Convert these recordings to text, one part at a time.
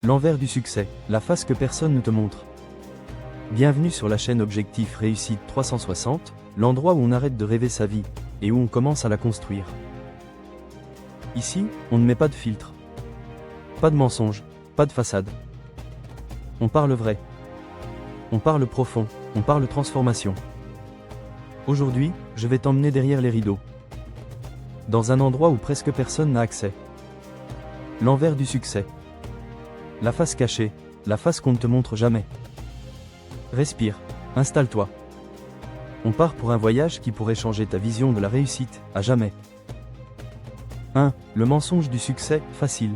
L'envers du succès, la face que personne ne te montre. Bienvenue sur la chaîne Objectif Réussite 360, l'endroit où on arrête de rêver sa vie, et où on commence à la construire. Ici, on ne met pas de filtre. Pas de mensonge, pas de façade. On parle vrai. On parle profond, on parle transformation. Aujourd'hui, je vais t'emmener derrière les rideaux. Dans un endroit où presque personne n'a accès. L'envers du succès. La face cachée, la face qu'on ne te montre jamais. Respire, installe-toi. On part pour un voyage qui pourrait changer ta vision de la réussite, à jamais. 1. Le mensonge du succès, facile.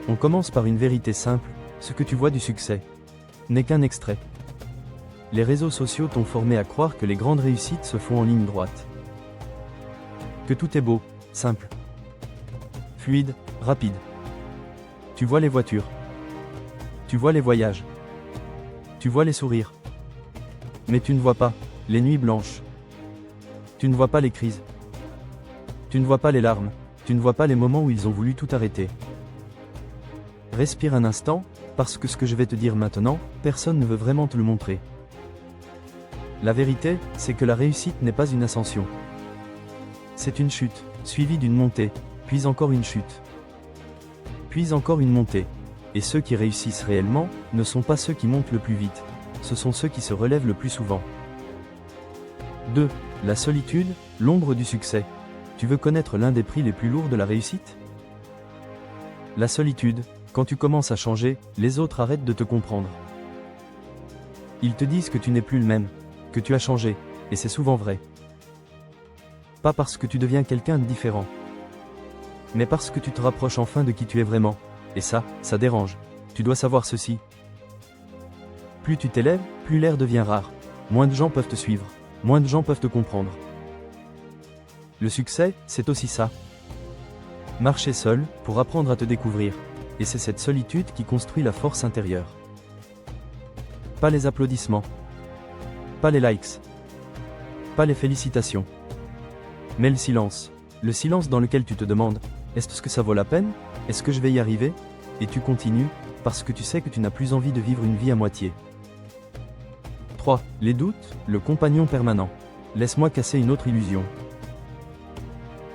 On commence par une vérité simple, ce que tu vois du succès n'est qu'un extrait. Les réseaux sociaux t'ont formé à croire que les grandes réussites se font en ligne droite. Que tout est beau, simple, fluide, rapide. Tu vois les voitures. Tu vois les voyages. Tu vois les sourires. Mais tu ne vois pas les nuits blanches. Tu ne vois pas les crises. Tu ne vois pas les larmes. Tu ne vois pas les moments où ils ont voulu tout arrêter. Respire un instant, parce que ce que je vais te dire maintenant, personne ne veut vraiment te le montrer. La vérité, c'est que la réussite n'est pas une ascension. C'est une chute, suivie d'une montée, puis encore une chute. Puis encore une montée. Et ceux qui réussissent réellement, ne sont pas ceux qui montent le plus vite, ce sont ceux qui se relèvent le plus souvent. 2. La solitude, l'ombre du succès. Tu veux connaître l'un des prix les plus lourds de la réussite? La solitude, quand tu commences à changer, les autres arrêtent de te comprendre. Ils te disent que tu n'es plus le même, que tu as changé, et c'est souvent vrai. Pas parce que tu deviens quelqu'un de différent, mais parce que tu te rapproches enfin de qui tu es vraiment. Et ça dérange. Tu dois savoir ceci. Plus tu t'élèves, plus l'air devient rare. Moins de gens peuvent te suivre. Moins de gens peuvent te comprendre. Le succès, c'est aussi ça. Marcher seul, pour apprendre à te découvrir. Et c'est cette solitude qui construit la force intérieure. Pas les applaudissements. Pas les likes. Pas les félicitations. Mais le silence. Le silence dans lequel tu te demandes, est-ce que ça vaut la peine? Est-ce que je vais y arriver? Et tu continues, parce que tu sais que tu n'as plus envie de vivre une vie à moitié. 3. Les doutes, le compagnon permanent. Laisse-moi casser une autre illusion.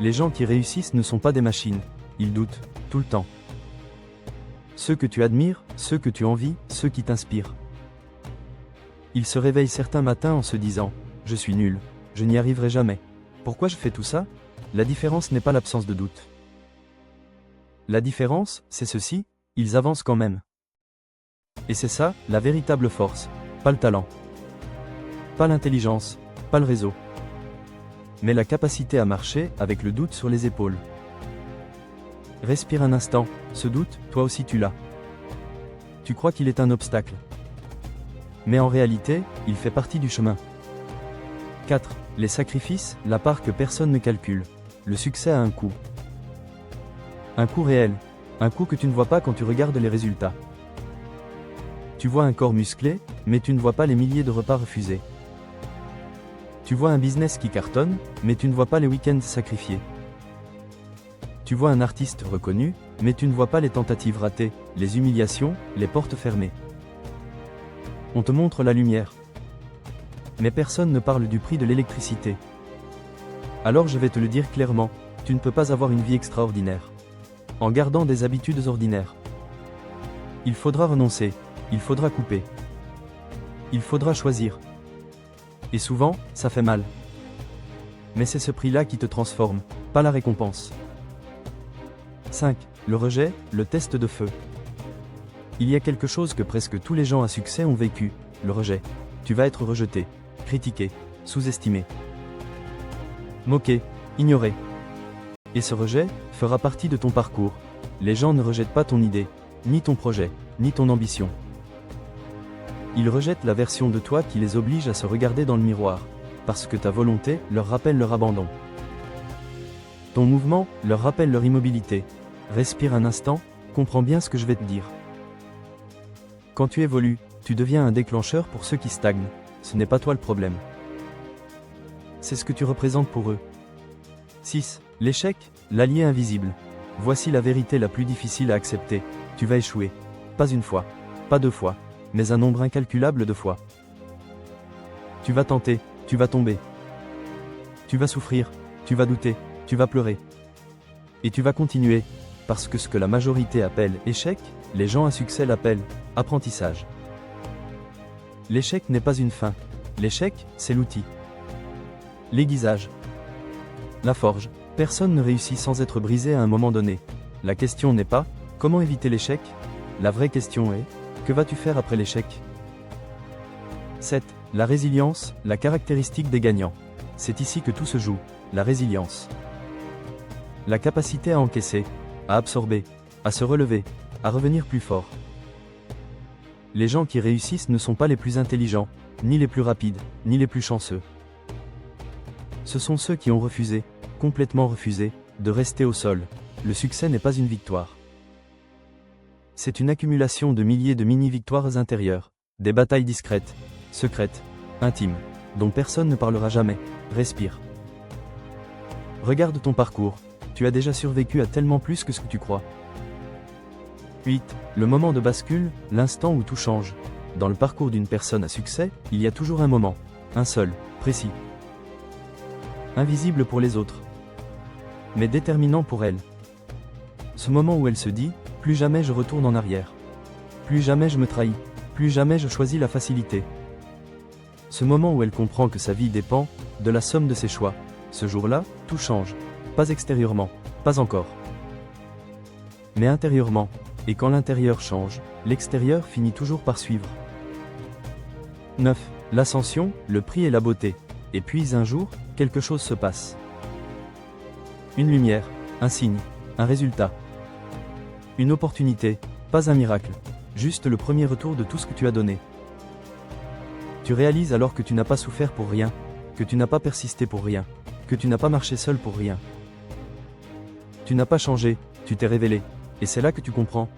Les gens qui réussissent ne sont pas des machines, ils doutent, tout le temps. Ceux que tu admires, ceux que tu envies, ceux qui t'inspirent. Ils se réveillent certains matins en se disant « Je suis nul, je n'y arriverai jamais. Pourquoi je fais tout ça ?» La différence n'est pas l'absence de doute. La différence, c'est ceci, ils avancent quand même. Et c'est ça, la véritable force. Pas le talent. Pas l'intelligence, pas le réseau. Mais la capacité à marcher avec le doute sur les épaules. Respire un instant, ce doute, toi aussi tu l'as. Tu crois qu'il est un obstacle. Mais en réalité, il fait partie du chemin. 4. Les sacrifices, la part que personne ne calcule. Le succès a un coût. Un coût réel. Un coût que tu ne vois pas quand tu regardes les résultats. Tu vois un corps musclé, mais tu ne vois pas les milliers de repas refusés. Tu vois un business qui cartonne, mais tu ne vois pas les week-ends sacrifiés. Tu vois un artiste reconnu, mais tu ne vois pas les tentatives ratées, les humiliations, les portes fermées. On te montre la lumière. Mais personne ne parle du prix de l'électricité. Alors je vais te le dire clairement, tu ne peux pas avoir une vie extraordinaire en gardant des habitudes ordinaires. Il faudra renoncer, il faudra couper. Il faudra choisir. Et souvent, ça fait mal. Mais c'est ce prix-là qui te transforme, pas la récompense. 5. Le rejet, le test de feu. Il y a quelque chose que presque tous les gens à succès ont vécu, le rejet. Tu vas être rejeté, critiqué, sous-estimé, moqué, ignoré. Et ce rejet fera partie de ton parcours. Les gens ne rejettent pas ton idée, ni ton projet, ni ton ambition. Ils rejettent la version de toi qui les oblige à se regarder dans le miroir, parce que ta volonté leur rappelle leur abandon. Ton mouvement leur rappelle leur immobilité. Respire un instant, comprends bien ce que je vais te dire. Quand tu évolues, tu deviens un déclencheur pour ceux qui stagnent. Ce n'est pas toi le problème. C'est ce que tu représentes pour eux. 6. L'échec, l'allié invisible. Voici la vérité la plus difficile à accepter. tu vas échouer. Pas une fois, pas deux fois, mais un nombre incalculable de fois. Tu vas tenter, tu vas tomber. Tu vas souffrir, tu vas douter, tu vas pleurer. Et tu vas continuer, parce que ce que la majorité appelle échec, les gens à succès l'appellent apprentissage. L'échec n'est pas une fin. L'échec, c'est l'outil. L'aiguisage. La forge. Personne ne réussit sans être brisé à un moment donné. La question n'est pas « Comment éviter l'échec ?» La vraie question est « Que vas-tu faire après l'échec ?» 7. La résilience, la caractéristique des gagnants. C'est ici que tout se joue, la résilience. La capacité à encaisser, à absorber, à se relever, à revenir plus fort. Les gens qui réussissent ne sont pas les plus intelligents, ni les plus rapides, ni les plus chanceux. Ce sont ceux qui ont refusé, complètement refusé, de rester au sol. Le succès n'est pas une victoire. C'est une accumulation de milliers de mini-victoires intérieures, des batailles discrètes, secrètes, intimes, dont personne ne parlera jamais. Respire. Regarde ton parcours, tu as déjà survécu à tellement plus que ce que tu crois. 8. Le moment de bascule, l'instant où tout change. Dans le parcours d'une personne à succès, il y a toujours un moment, un seul, précis. Invisible pour les autres, mais déterminant pour elle. Ce moment où elle se dit, plus jamais je retourne en arrière. Plus jamais je me trahis. Plus jamais je choisis la facilité. Ce moment où elle comprend que sa vie dépend de la somme de ses choix. Ce jour-là, tout change. Pas extérieurement, pas encore. Mais intérieurement. Et quand l'intérieur change, l'extérieur finit toujours par suivre. 9. L'ascension, le prix et la beauté. Et puis un jour, quelque chose se passe. Une lumière, un signe, un résultat. Une opportunité, pas un miracle, juste le premier retour de tout ce que tu as donné. Tu réalises alors que tu n'as pas souffert pour rien, que tu n'as pas persisté pour rien, que tu n'as pas marché seul pour rien. Tu n'as pas changé, tu t'es révélé, et c'est là que tu comprends.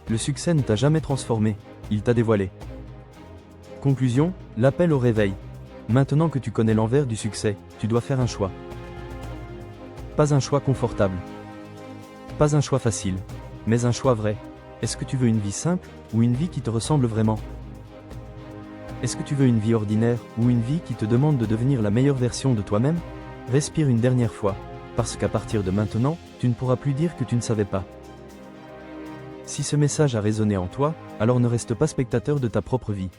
Le succès ne t'a jamais transformé, il t'a dévoilé. Conclusion, l'appel au réveil. Maintenant que tu connais l'envers du succès, tu dois faire un choix. Pas un choix confortable. Pas un choix facile, mais un choix vrai. Est-ce que tu veux une vie simple, ou une vie qui te ressemble vraiment ? Est-ce que tu veux une vie ordinaire, ou une vie qui te demande de devenir la meilleure version de toi-même ? Respire une dernière fois, parce qu'à partir de maintenant, tu ne pourras plus dire que tu ne savais pas. Si ce message a résonné en toi, alors ne reste pas spectateur de ta propre vie.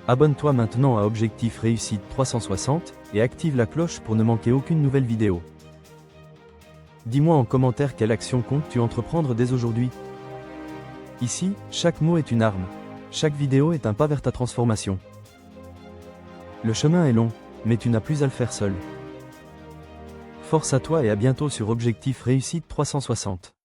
Abonne-toi maintenant à Objectif Réussite 360 et active la cloche pour ne manquer aucune nouvelle vidéo. Dis-moi en commentaire quelle action comptes-tu entreprendre dès aujourd'hui. Ici, chaque mot est une arme. Chaque vidéo est un pas vers ta transformation. Le chemin est long, mais tu n'as plus à le faire seul. Force à toi et à bientôt sur Objectif Réussite 360.